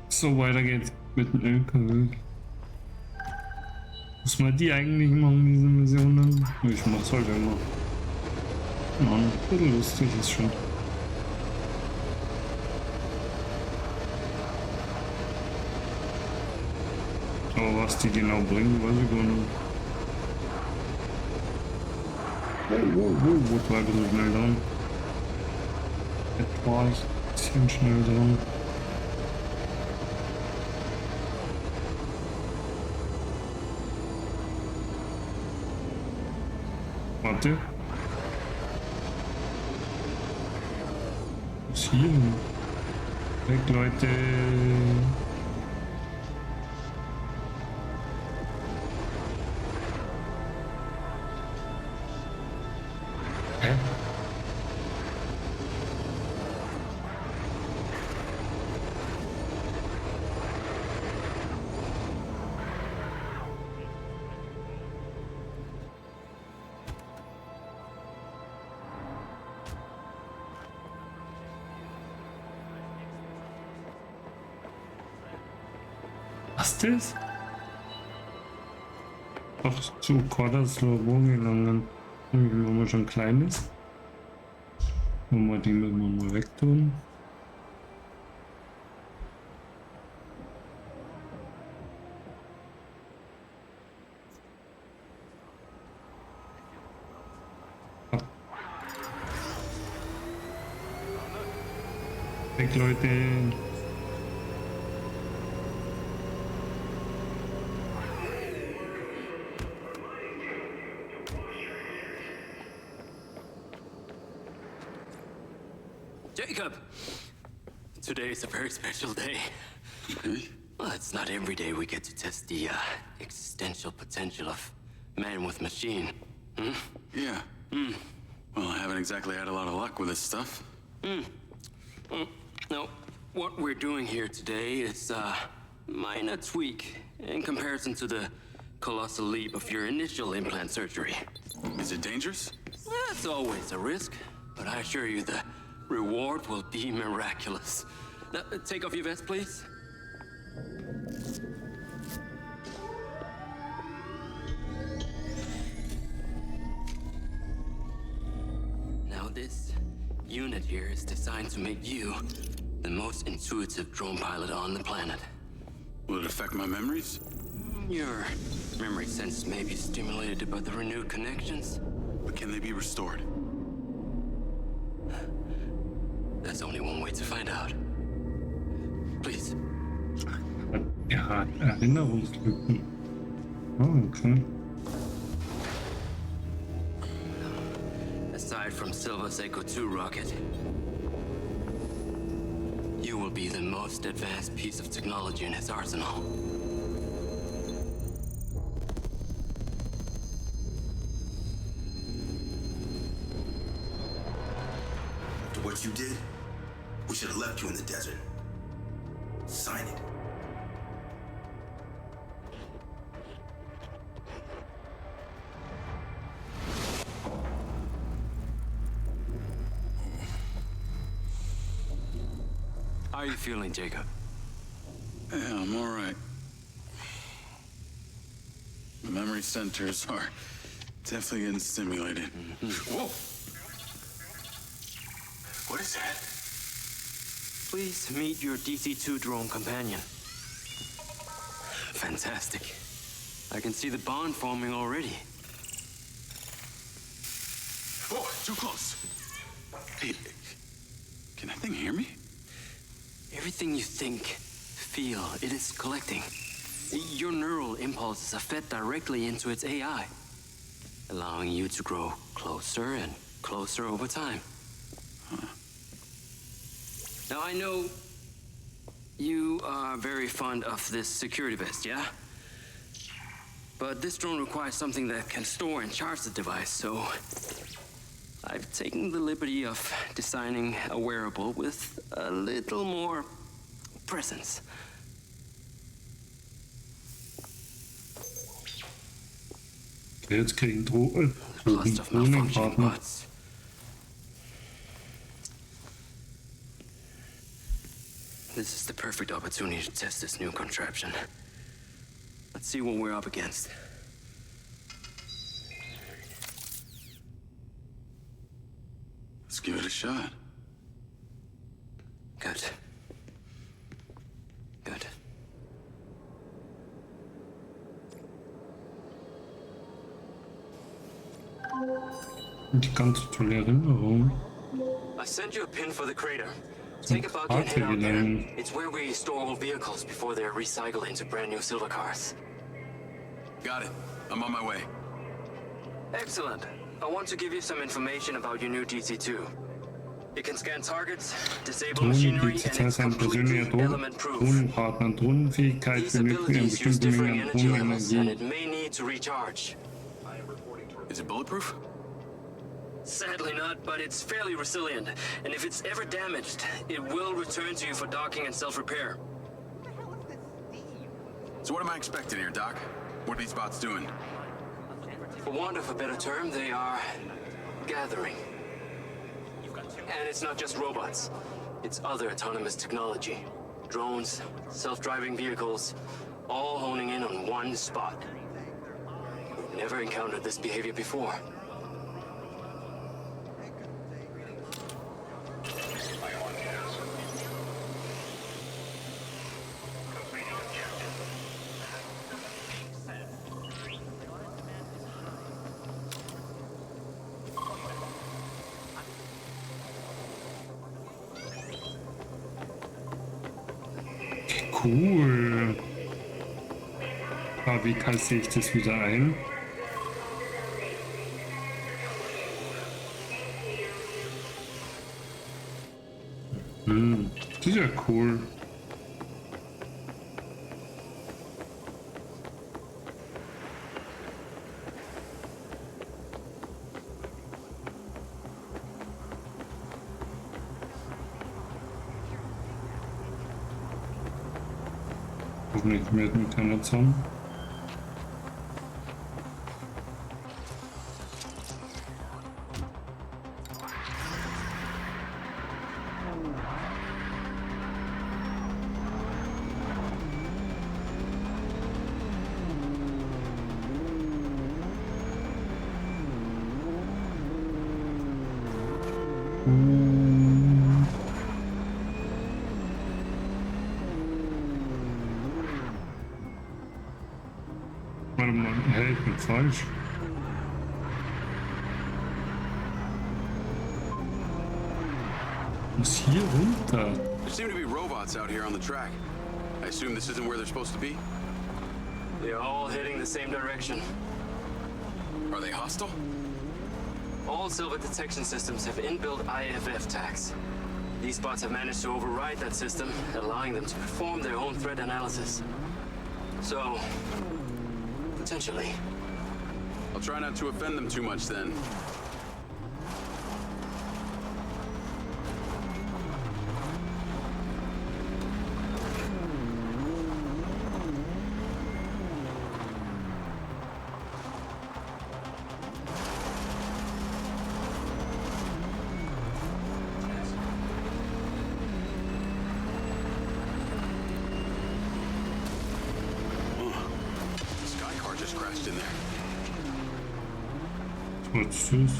So, weiter geht's mit dem LKW. Muss man die eigentlich machen, diese Missionen? Ich mach's halt immer. Mann, ein bisschen lustig ist schon. Aber was die genau bringen, weiß ich gar nicht. Wo war ein bisschen schnell dran? Jetzt war ich ein bisschen schnell dran. Warte. Was ist hier? Weg, Leute. Hä? Was ist das? Ach, zu Quarters Labor gelangen. Wenn man schon klein ist. Und wir die müssen wir mal wegtun. Weg, Leute. Jacob! Today is a very special day. Well, it's not every day we get to test the existential potential of man with machine. Hmm? Yeah. Well, I haven't exactly had a lot of luck with this stuff. No, what we're doing here today is a minor tweak in comparison to the colossal leap of your initial implant surgery. Is it dangerous? That's always a risk, but I assure you the reward will be miraculous. Now, take off your vest, please. Now, this unit here is designed to make you the most intuitive drone pilot on the planet. Will it affect my memories? Your memory sense may be stimulated by the renewed connections. But can they be restored? There's only one way to find out. Please. Ja, Erinnerungslücken. Oh, okay. Aside from Silva's Echo 2 rocket, you will be the most advanced piece of technology in his arsenal. After what you did, we should have left you in the desert. Sign it. How are you feeling, Jacob? Yeah, I'm all right. The memory centers are definitely getting stimulated. Whoa! What is that? Please meet your DC-2 drone companion. Fantastic. I can see the bond forming already. Oh, too close. Hey, can that thing hear me? Everything you think, feel, it is collecting. Your neural impulses are fed directly into its AI, allowing you to grow closer and closer over time. Now, I know you are very fond of this security vest, yeah? But this drone requires something that can store and charge the device, so I've taken the liberty of designing a wearable with a little more presence. Jetzt kriegen Lots of malfunctioning Drohnenpartner. This is the perfect opportunity to test this new contraption. Let's see what we're up against. Let's give it a shot. Good. Good. Die ganz tolle Erinnerung. I sent you a pin for the crater. Take a buggy and head out there. Gelangen. It's where we store old vehicles before they're recycled into brand new silver cars. Got it. I'm on my way. Excellent. I want to give you some information about your new DC-2. It can scan targets, disable Drohnen, machinery, die and zurzeit it's sein persönlicher completely element-proof. Drohnenpartner. Drohnenfähigkeit These benötigen eine abilities use bestimmte differing Menge an energy levels, and it Drohnenenergie. may need to recharge. Is it bulletproof? Sadly not, but it's fairly resilient. And if it's ever damaged, it will return to you for docking and self-repair. So what am I expecting here, Doc? What are these bots doing? For want of a better term, they are gathering. And it's not just robots. It's other autonomous technology. Drones, self-driving vehicles, all honing in on one spot. We've never encountered this behavior before. Cool. Aber wie kalte ich das wieder ein? Das ist ja cool. Hoffentlich meldet mich keiner zusammen. Warte mal, hey, ich bin falsch. Ich muss hier runter. There seem to be robots out here on the track. I assume this isn't where they're supposed to be? They're all heading the same direction. Are they hostile? All silver detection systems have inbuilt IFF tags. These bots have managed to override that system, allowing them to perform their own threat analysis. So, potentially. I'll try not to offend them too much then. Sky car just crashed in there. What's this?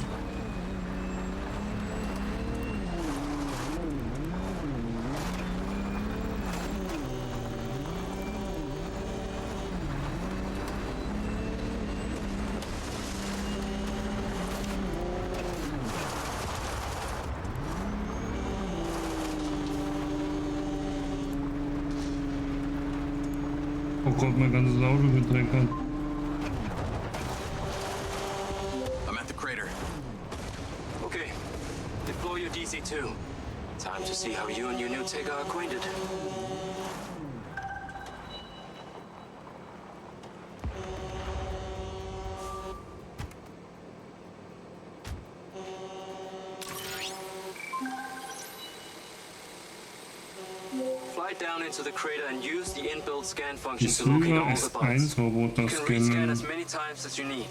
Oh Gott, mein ganzes Auto gedreckert. I'm at the crater. Okay, deploy your DC-2. Time to see how you and your new tech are acquainted. Fly down into the crater and use the inbuilt scan Die function to locate Silber all the ist bots. 1 Roboter You can rescan as scannen. many times as you need.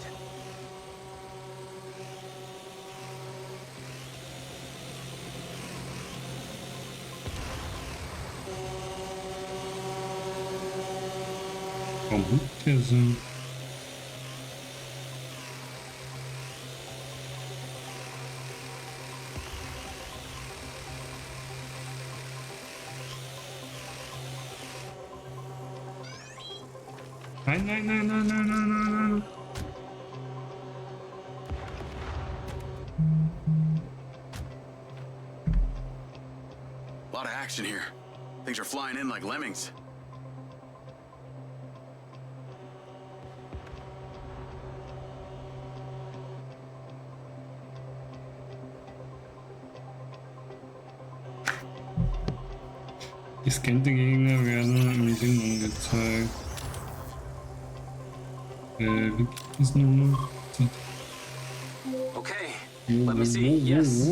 Warum hupt der so? Nein, nein, nein, nein, nein, nein, nein, nein. A lot of action here. Things are flying in like lemmings. Gescannte Gegner werden im Ding angezeigt. Wie geht das nochmal? Okay, let me see. Yes.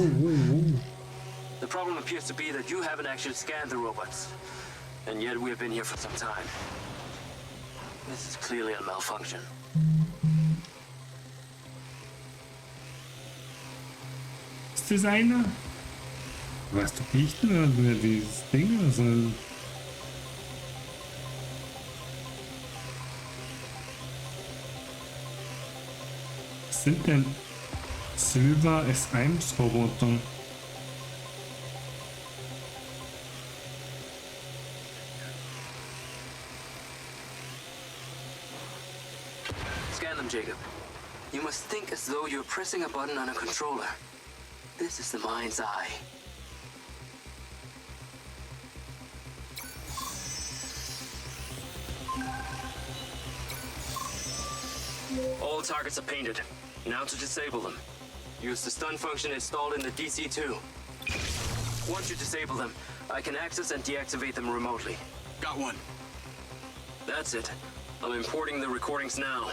The problem appears to be that you haven't actually scanned the robots. And yet we have been here for some time. This is clearly a malfunction. Ist das einer? Weißt du nicht mehr, wer dieses Ding ist? Was sind denn Silver S1 Roboter? Scan them, Jacob. You must think as though you're pressing a button on a controller. This is the mind's eye. All targets are painted. Now to disable them. Use the stun function installed in the DC-2. Once you disable them, I can access and deactivate them remotely. Got one. That's it. I'm importing the recordings now.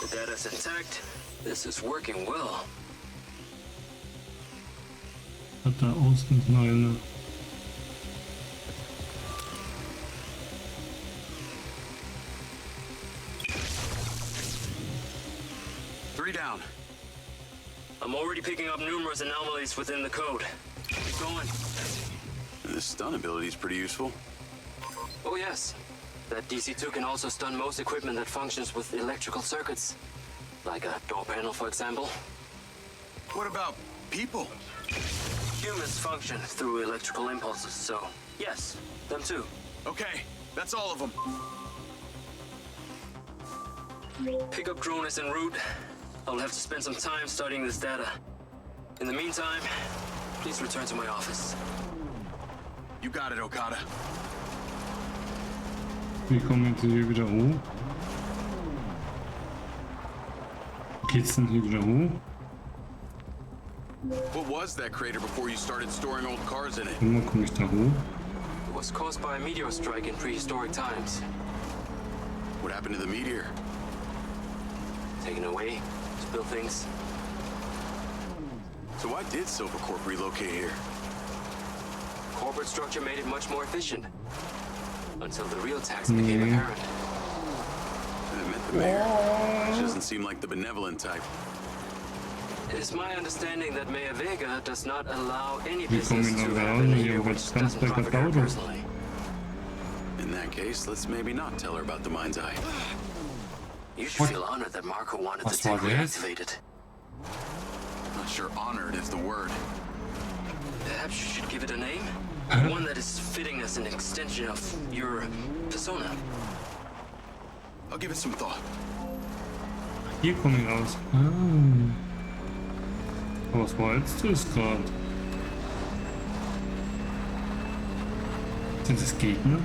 The data's intact. This is working well. Hat da Außenkleine. Three down. I'm already picking up numerous anomalies within the code. Keep going. This stun ability is pretty useful. Oh yes. That DC-2 can also stun most equipment that functions with electrical circuits. Like a door panel, for example. What about people? Humans function through electrical impulses, so yes, them too. Okay, that's all of them. Pickup drone is en route. I'll have to spend some time studying this data. In the meantime, please return to my office. You got it, Okada. Wie kommen jetzt hier wieder hoch? Geht's denn hier wieder hoch? What was that crater before you started storing old cars in it? Immer komme ich da hoch? It was caused by a meteor strike in prehistoric times. What happened to the meteor? Taken away to build things. So why did Silvercorp relocate here? Corporate structure made it much more efficient. Until the real tax became apparent. And it met the mayor. She doesn't seem like the benevolent type. It is my understanding that Mayor Vega does not allow any Wie komme business ich to noch happen raus? here Hier which wird's doesn't ganz profit her Auto. personally. In that case, let's maybe not tell her about the mind's eye. You should feel honored that Marco wanted Was the tech war das? reactivated. Not sure honored is the word. Perhaps you should give it a name? One that is fitting as an extension of your persona. I'll give it some thought. Hier komme ich raus. Was war jetzt das gerade? Sind das Gegner?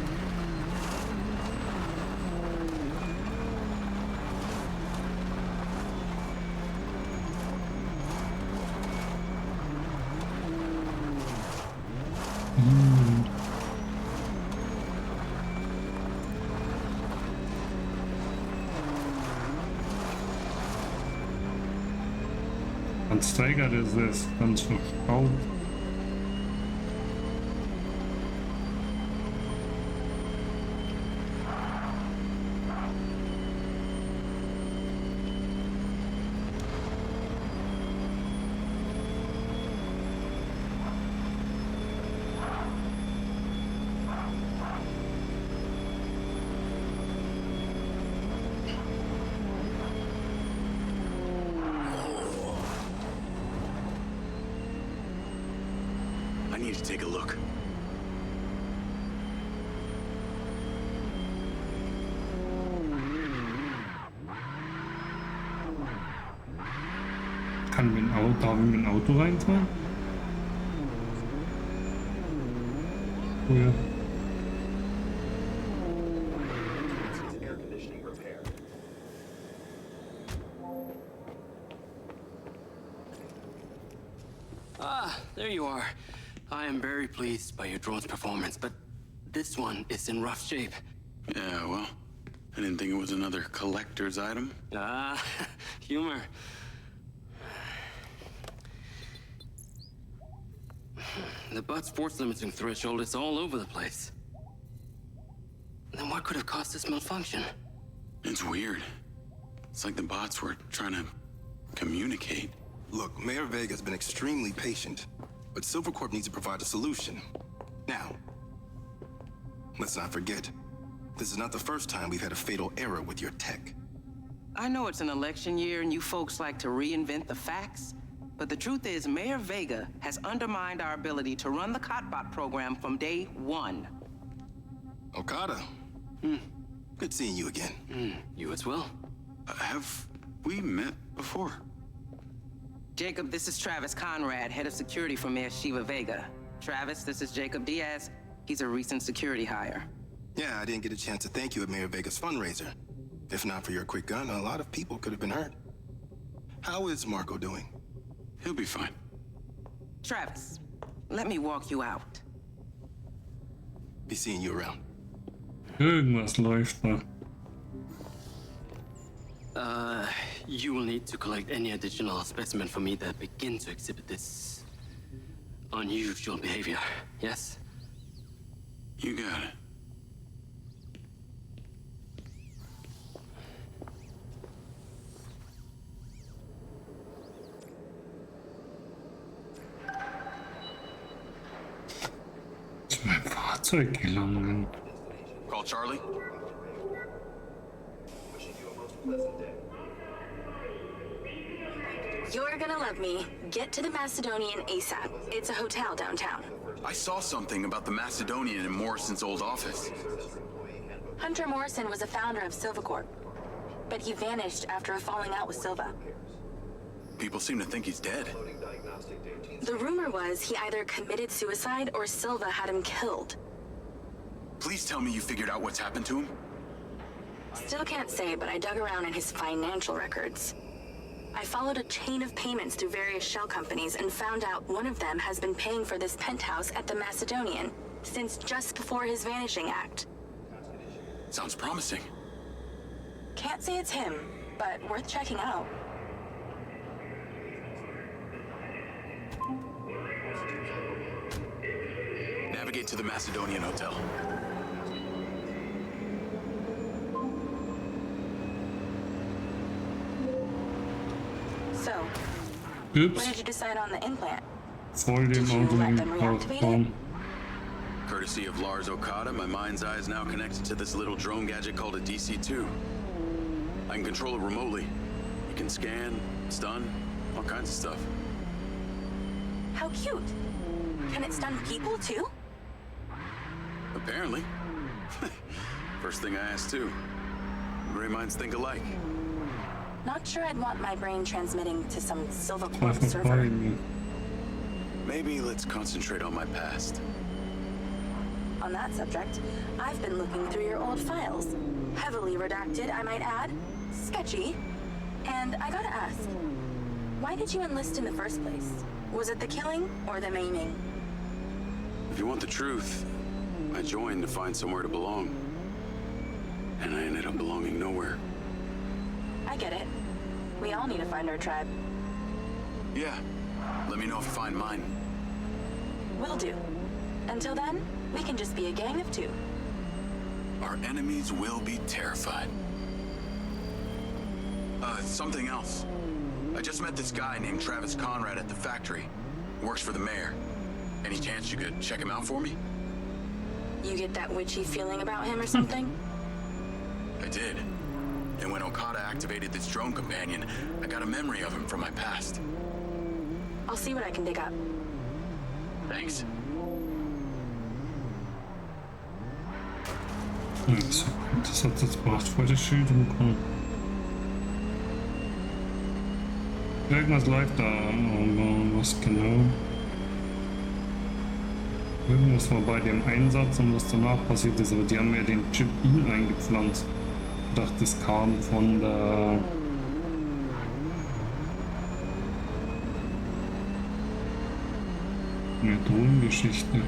Ganz steigert ist es, ganz verstaubt. need to take a look. Kann mit dem Auto, darf ich mit dem Auto reinfahren? Oh ja. Ah, there you are. I am very pleased by your drone's performance, but this one is in rough shape. Yeah, well, I didn't think it was another collector's item. Ah, humor. The butt's force limiting threshold is all over the place. Then what could have caused this malfunction? It's weird. It's like the bots were trying to communicate. Look, Mayor Vega's been extremely patient, but Silvercorp needs to provide a solution. Now, let's not forget, this is not the first time we've had a fatal error with your tech. I know it's an election year and you folks like to reinvent the facts, but the truth is Mayor Vega has undermined our ability to run the Cotbot program from day one. Okada. Good seeing you again. You as well. Have we met before? Jacob, this is Travis Conrad, head of security for Mayor Shiva Vega. Travis, this is Jacob Diaz. He's a recent security hire. Yeah, I didn't get a chance to thank you at Mayor Vega's fundraiser. If not for your quick gun, a lot of people could have been hurt. How is Marco doing? He'll be fine. Travis, let me walk you out. Be seeing you around. Irgendwas läuft da. You will need to collect any additional specimen for me that begin to exhibit this unusual behavior, yes? You got it. Ist mein Fahrzeug gelangen? Call Charlie. You're gonna love me. Get to the Macedonian ASAP. It's a hotel downtown. I saw something about the Macedonian in Morrison's old office. Hunter Morrison was a founder of Silvercorp, but he vanished after a falling out with Silva. People seem to think he's dead. The rumor was he either committed suicide or Silva had him killed. Please tell me you figured out what's happened to him. Still can't say, but I dug around in his financial records. I followed a chain of payments through various shell companies and found out one of them has been paying for this penthouse at the Macedonian since just before his vanishing act. Sounds promising. Can't say it's him, but worth checking out. Navigate to the Macedonian Hotel. So, Ups, what did you decide on the implant? voll dem Did you Auto let them gekauft reactivate haben. it? Courtesy of Lars Okada, my mind's eye is now connected to this little drone gadget called a DC-2. I can control it remotely. It can scan, stun, all kinds of stuff. How cute. Can it stun people too? Apparently. First thing I asked too. Gray minds think alike. Not sure I'd want my brain transmitting to some Silvercorp War vorbei server. mir. Maybe let's concentrate on my past. On that subject, I've been looking through your old files. Heavily redacted, I might add. Sketchy. And I gotta ask, why did you enlist in the first place? Was it the killing or the maiming? If you want the truth, I joined to find somewhere to belong. And I ended up belonging nowhere. I get it. We all need to find our tribe. Yeah. Let me know if you find mine. Will do. Until then, we can just be a gang of two. Our enemies will be terrified. Something else. I just met this guy named Travis Conrad at the factory. Works for the mayor. Any chance you could check him out for me? You get that witchy feeling about him or something? I did. And when Okada activated this drone companion, I got a memory of him from my past. I'll see what I can dig up. Thanks. So, das hat jetzt gebracht vor das Schild bekommen. Irgendwas läuft da, aber was genau? Irgendwas war bei dem Einsatz und was danach passiert ist, aber die haben ja den Chip in eingepflanzt. Ich dachte, das kam von der Drohnengeschichte.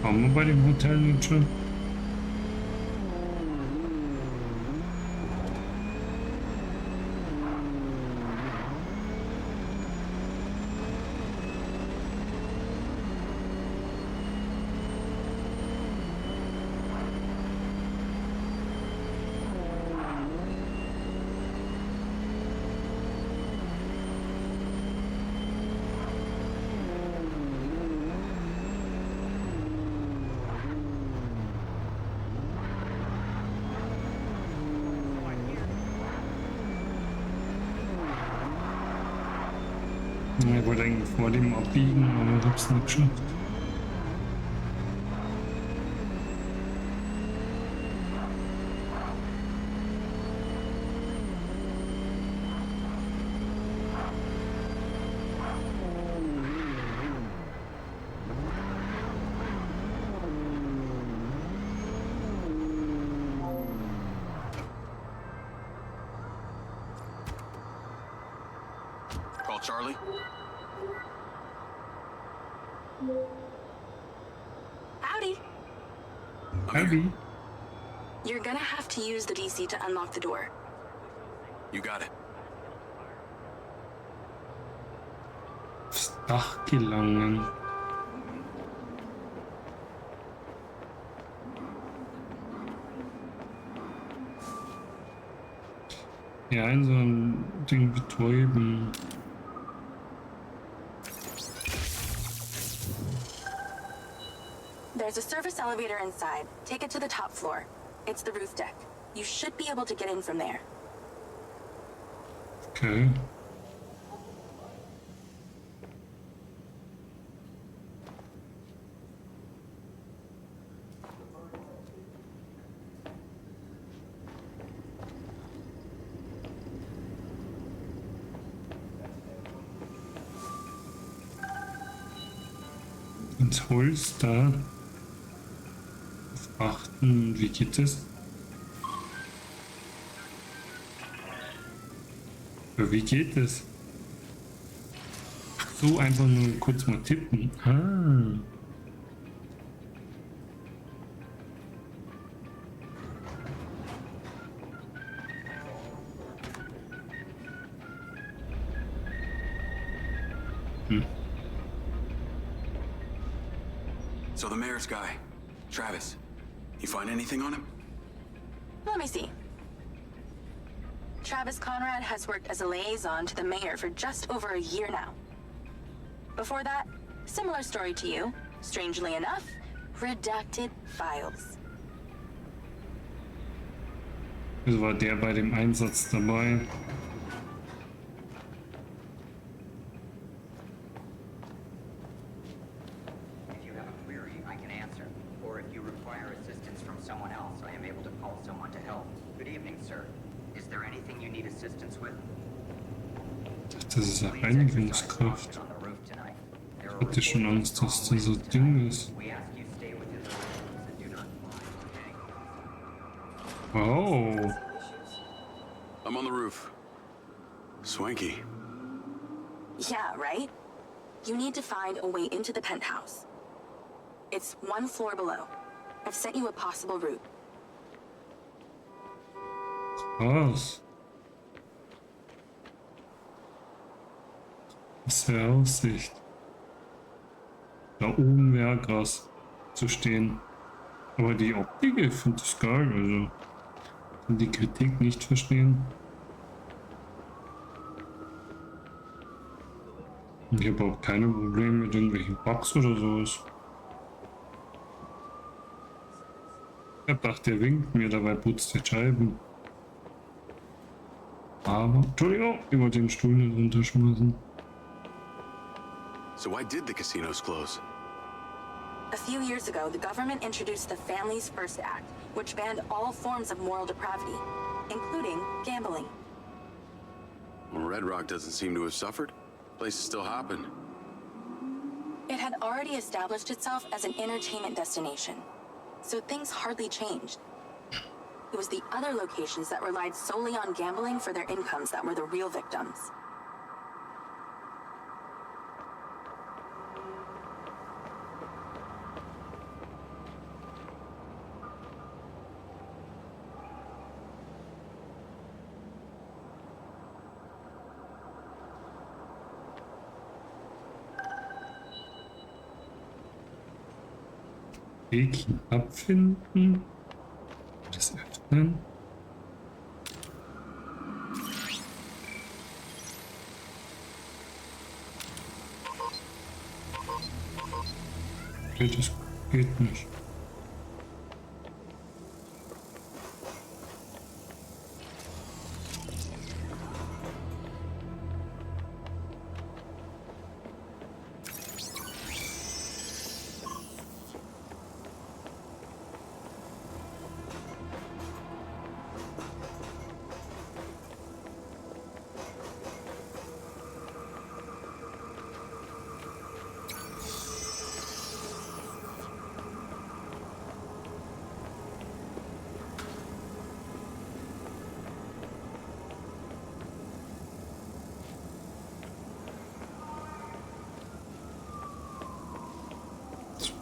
Waren wir bei dem Hotel nicht schon? Ich wollte eigentlich vor dem abbiegen, aber ich hab's nicht geschafft. Call Charlie. Howdy. Abby? You're gonna have to use the DC to unlock the door. You got it. Aufs Dach gelangen. Ja, in so ein Ding betäuben. There's a service elevator inside. Take it to the top floor. It's the roof deck. You should be able to get in from there. Okay. Ins Holster. Auf achten, wie geht es? Ja, wie geht es? So einfach nur kurz mal tippen. Ah. So the mayor's guy, Travis, you find anything on him? Let me see. Travis Conrad has worked as a liaison to the mayor for just over a year now. Before that, similar story to you. Strangely enough, redacted files. Also war der bei dem Einsatz dabei. If you have a query, I can answer. Or if you require assistance from someone else, I am able to call someone to help. Good evening, sir. Is there anything you need assistance with? Das ist eine Please Reinigungskraft. exercise caution on the roof tonight. There are Ich hatte schon reports Angst, dass of das so strong Ding winds ist. tonight. We ask you stay within the rooms and do not climb. Wow. I'm on the roof. Swanky. Yeah, right? You need to find a way into the penthouse. It's one floor below. I've sent you a possible route. Krass. Was für Aussicht. Da oben wäre krass zu stehen. Aber die Optik, ich finde das geil. Also, kann die Kritik nicht verstehen. Ich habe auch keine Probleme mit irgendwelchen Bugs oder sowas. Ich dachte, er winkt mir, dabei putzt er Scheiben. Aber, Entschuldigung, ich wollte den Stuhl nicht runterschmeißen. So why did the casinos close? A few years ago, the government introduced the Families First Act, which banned all forms of moral depravity, including gambling. Well, Red Rock doesn't seem to have suffered. Place is still hopping. It had already established itself as an entertainment destination, so things hardly changed. It was the other locations that relied solely on gambling for their incomes that were the real victims. Weg abfinden. Das öffnen. Okay, das geht nicht.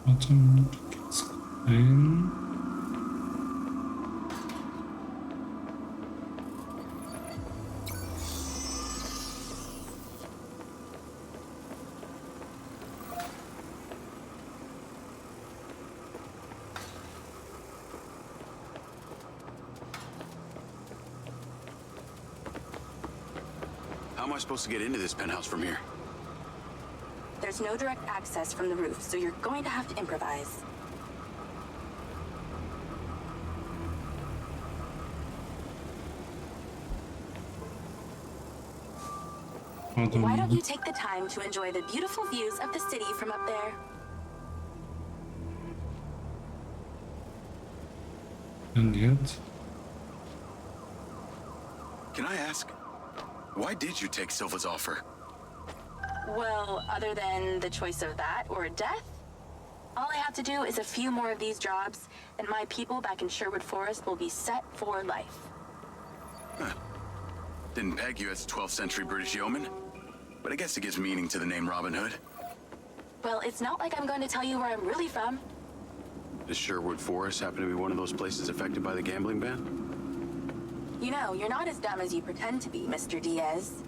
Warte, da geht's rein. How am I supposed to get into this penthouse from here? There's no direct access from the roof, so you're going to have to improvise. Why don't you take the time to enjoy the beautiful views of the city from up there? Und jetzt? Can I ask, why did you take Silva's offer? Well, other than the choice of that or death, all I have to do is a few more of these jobs, and my people back in Sherwood Forest will be set for life. Huh. Didn't peg you as a 12th century British yeoman, but I guess it gives meaning to the name Robin Hood. Well, it's not like I'm going to tell you where I'm really from. Does Sherwood Forest happen to be one of those places affected by the gambling ban? You know, you're not as dumb as you pretend to be, Mr. Diaz.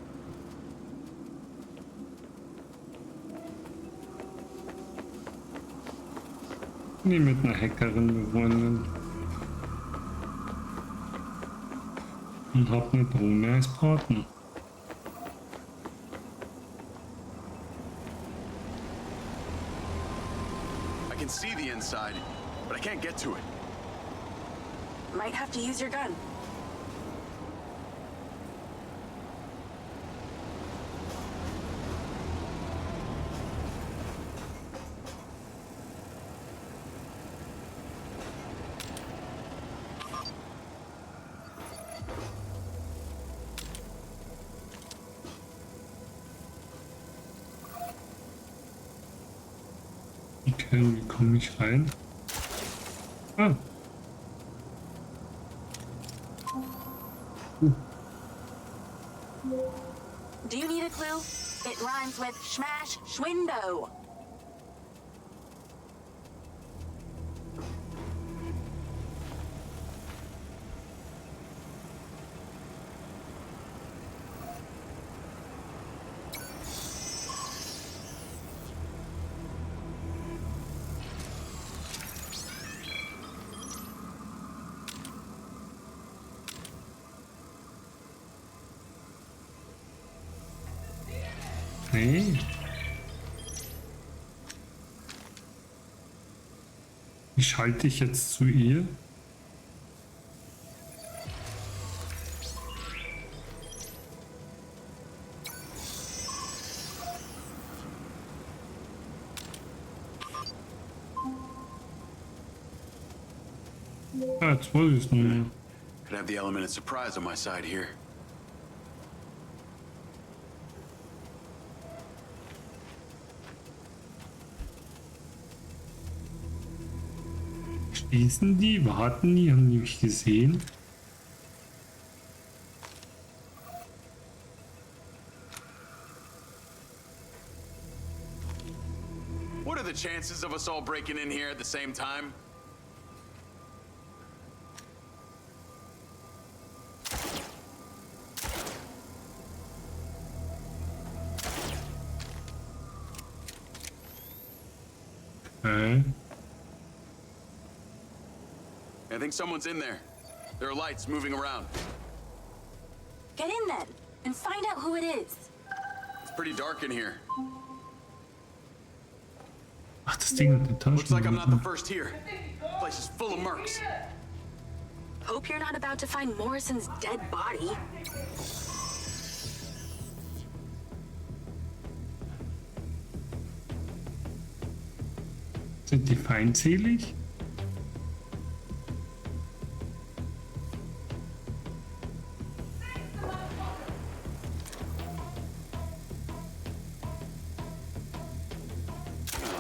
Nie mit einer Hackerin befreundet. Und hab eine Drohne als Partner. I can see the inside, but I can't get to it. Might have to use your gun. Okay, wie komme ich rein? Ah. Do you need a clue? It rhymes with smash schwindo. Nee. Wie schalte ich jetzt zu ihr? Ah, jetzt weiß ich es nicht mehr. Could have the element of surprise on my side here. Schließen die? Warten die? Haben die mich gesehen? What are the chances of us all breaking in here at the same time? I think someone's in there. There are lights moving around. Get in then, and find out who it is. It's pretty dark in here. Ach, das Ding hat eine Tasche. Looks like I'm not the first here. The place is full of mercs. Hope you're not about to find Morrison's dead body. Sind die feindselig?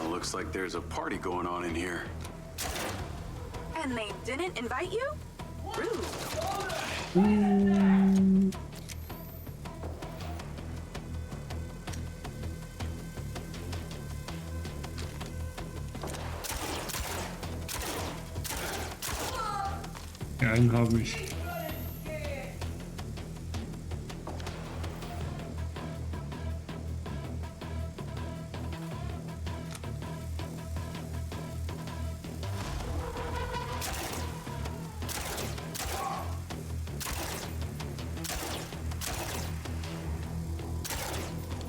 Looks like there's a party going on in here. And they didn't invite you? Rude. Ja, einen habe ich.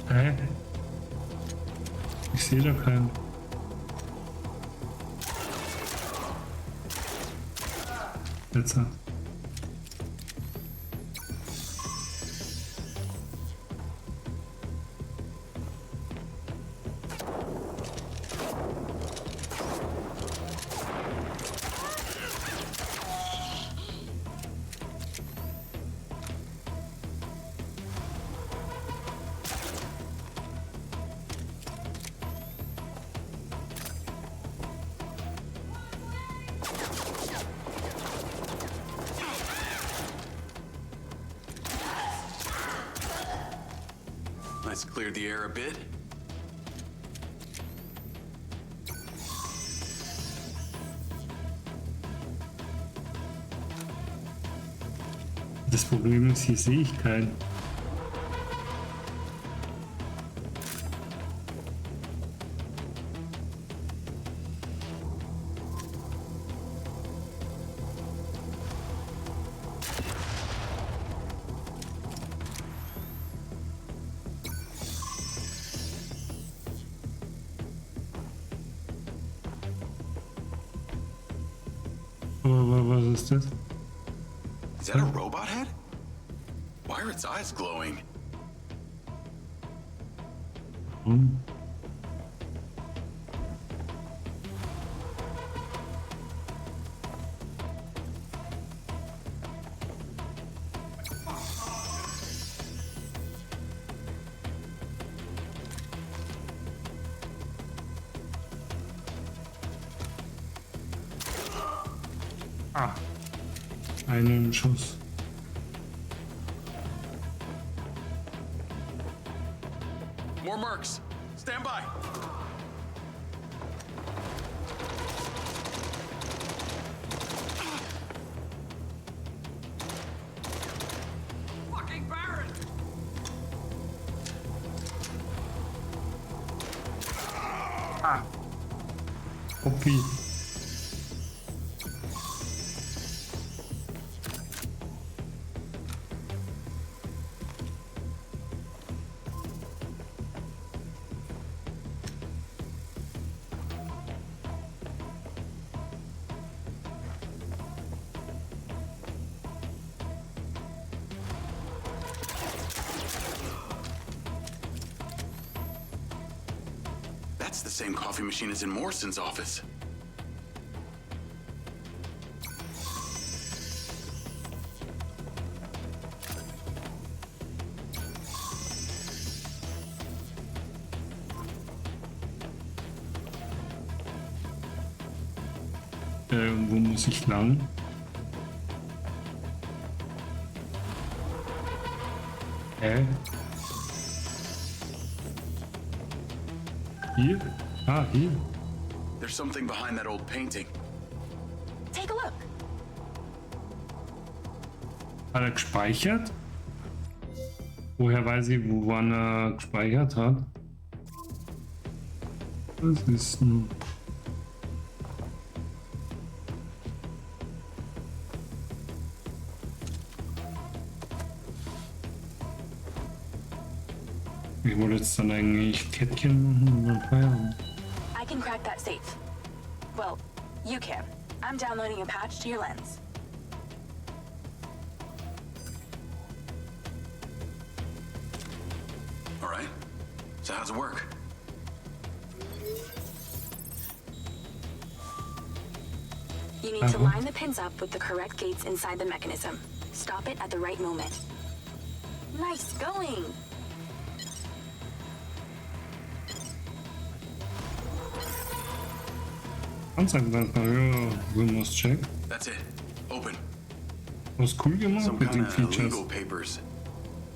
Hä? Ich sehe da keinen. Jetzt. Let's clear the air a bit. Das Problem ist, hier sehe ich keinen. Was ist das? Is that a robot head? Why are its eyes glowing? Hm. Ah, einen Schuss. More mercs. Stand by. Fucking Baron! Ah. Kopie. That's the same coffee machine as in Morrison's office. Wo muss ich lang? Hier? Ah, hier. There's something behind that old painting. Take a look. Hat er gespeichert? Woher weiß ich, wann er gespeichert hat? Was ist denn? Ich wollte jetzt dann eigentlich Kettchen machen und dann Feierabend. I can crack that safe. Well, you can. I'm downloading a patch to your lens. All right. So how's it work? You need to line the pins up with the correct gates inside the mechanism. Stop it at the right moment. Nice going! Ganz einfach, ja, Windows Check. That's it. Open. Was cool gemacht Some mit den kind of Features. legal papers.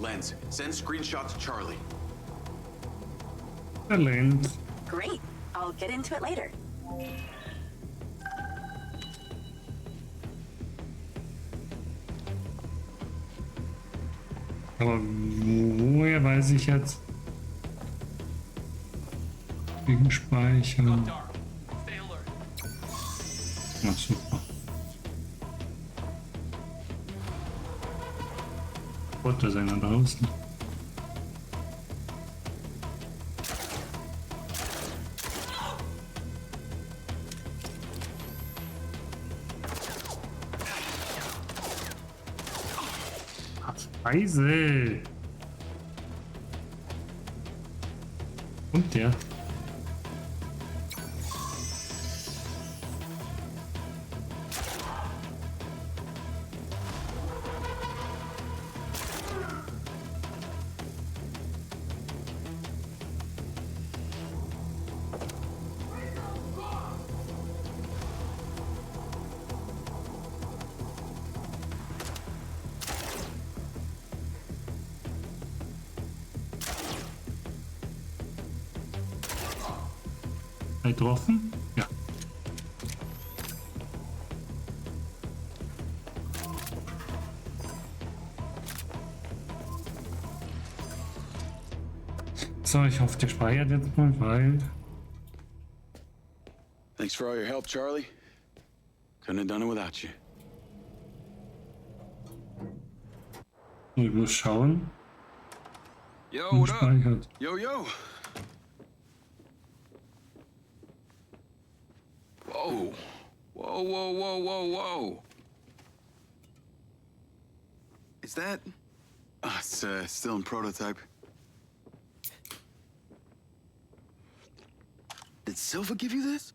Lens, send screenshot to Charlie. Talent. Great. I'll get into it later. Aber woher weiß ich jetzt? Wegen Speichern. Na super. Gott, da ist einer draußen. Scheiße. Und der. Getroffen? Ja. So, ich hoffe, der speichert jetzt mal, weil... Thanks for all your help, Charlie. Couldn't have done it without you. Ich muss schauen. Yo, Und what up? speichert. Yo, yo. Whoa. Whoa, whoa, whoa, whoa, whoa. Is that? It's still in prototype. Did Silva give you this?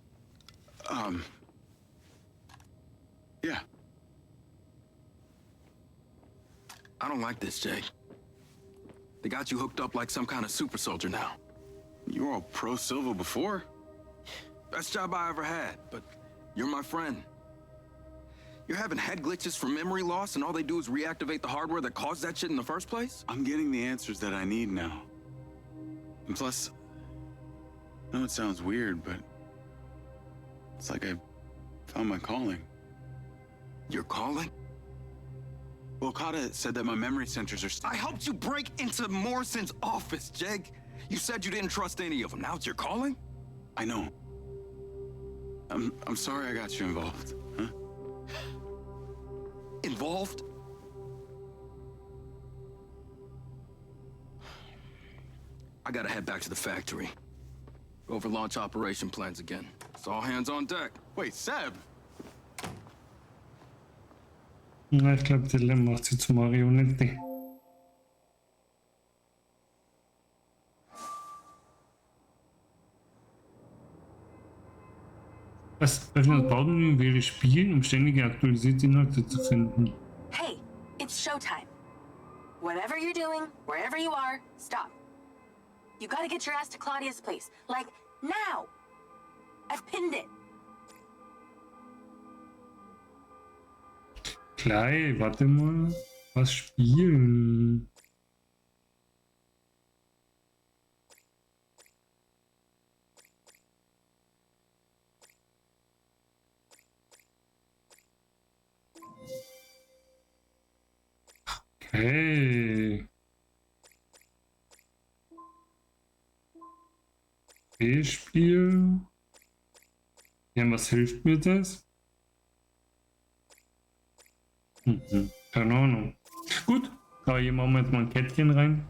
Yeah. I don't like this, Jay. They got you hooked up like some kind of super soldier now. You were all pro Silva before. Best job I ever had, but you're my friend. You're having head glitches from memory loss, and all they do is reactivate the hardware that caused that shit in the first place? I'm getting the answers that I need now. And plus, I know it sounds weird, but it's like I found my calling. Your calling? Well, Okada said that my memory centers are... I helped you break into Morrison's office, Jake. You said you didn't trust any of them. Now it's your calling? I know. I'm sorry I got you involved, huh? Involved? I gotta head back to the factory. Go over launch operation plans again. It's all hands on deck. Wait, Seb? Na, ich glaube, der macht sie zu Marionette. Was öffnet das Baumenü, wähle Spielen, um ständige aktualisierte Inhalte zu finden. Hey, it's showtime. Whatever you're doing, wherever you are, stop. You gotta get your ass to Claudia's place. Like, now! I've pinned it. Klei, warte mal. Was spielen? Okay. B-Spiel. Ja, was hilft mir das? Keine Ahnung. Gut, da hier machen wir jetzt mal ein Kettchen rein.